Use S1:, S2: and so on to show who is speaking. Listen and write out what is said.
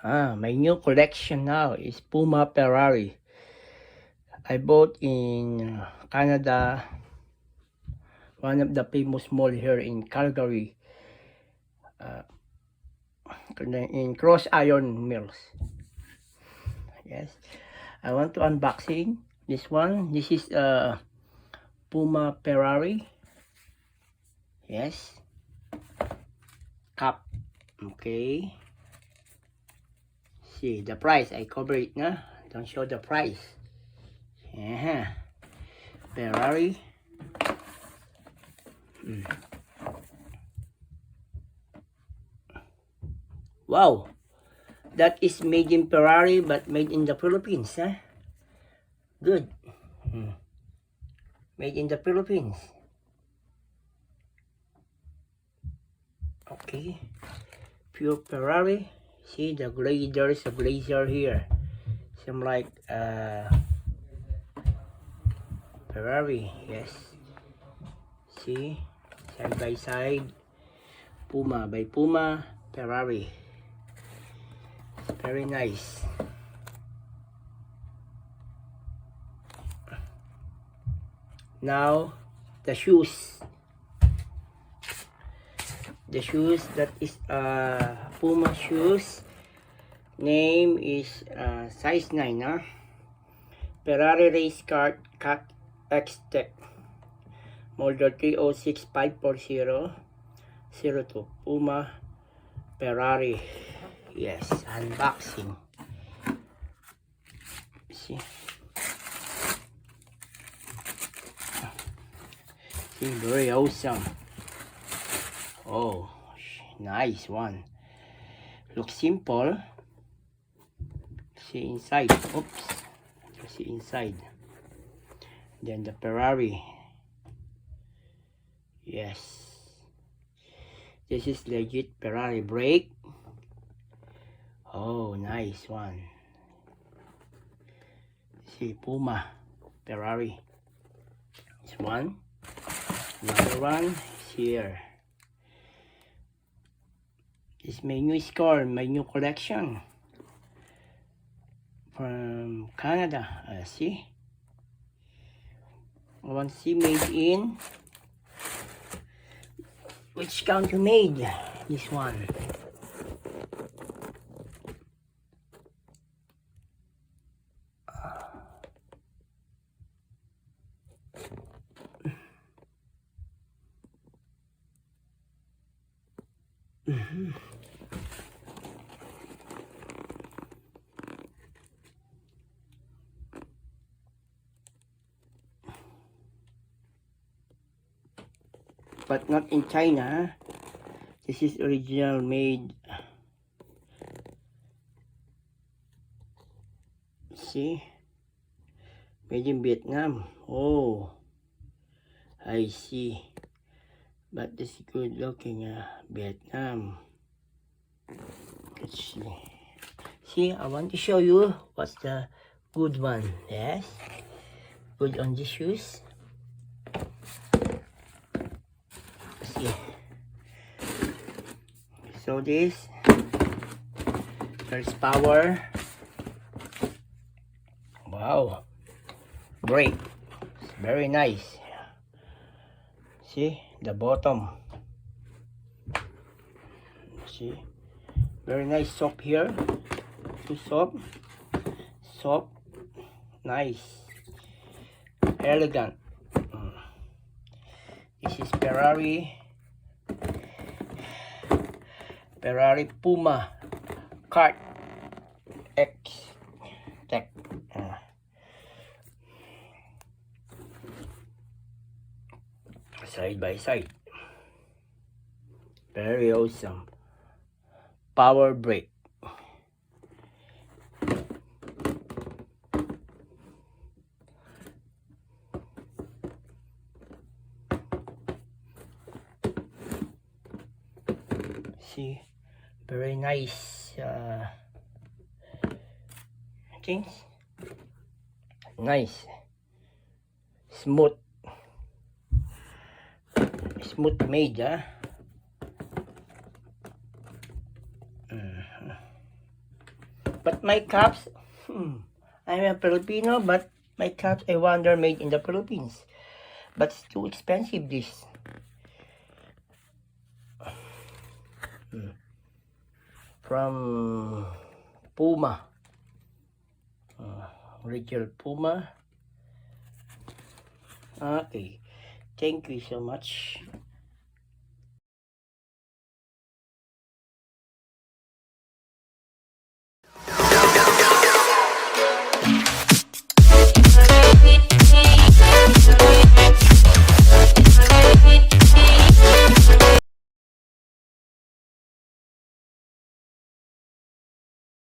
S1: My new collection now is Puma Ferrari. I bought in Canada, one of the famous mall here in Calgary, in Cross Iron Mills. Yes, I want to unboxing this one. This is Puma Ferrari. Yes, cup. Okay. See the price. I cover it na. Don't show the price. Yeah. Ferrari. Wow, that is made in Ferrari but made in the Philippines, huh? Good. Made in the Philippines. Okay. Pure Ferrari. See the there's a glazer here. Some like Ferrari, yes. See, side by side. Puma by Puma Ferrari. Very nice. Now the shoes. The shoes, that is Puma shoes. Name is size 9, huh? Ferrari Race Car Cat X Tech. Model 306-540-02. Puma Ferrari. Yes, unboxing. See, very awesome. Oh, nice one. Looks simple. See inside. Oops. See inside. Then the Ferrari. Yes. This is legit Ferrari brake. Oh, nice one. See, Puma Ferrari. This one. Another one is here. This is my new score, my new collection from Canada. See, I want to see made in which country made this one. But not in China. This is original made. See, made in Vietnam. Oh, I see. But this is good looking. Vietnam. Let's see. See, I want to show you what's the good one. Yes, good on the shoes. See. So there's power. Wow, brake, very nice. See the bottom. See, very nice soft here. Too soft, nice, elegant. This is Ferrari Puma Kart X Tech. Side by side. Very awesome. Power brake. See, very nice things. Nice, smooth made, huh? But my caps, I'm a Filipino, but my caps, I wonder, made in the Philippines. But it's too expensive, this. From Puma. Original Puma. Okay. Thank you so much.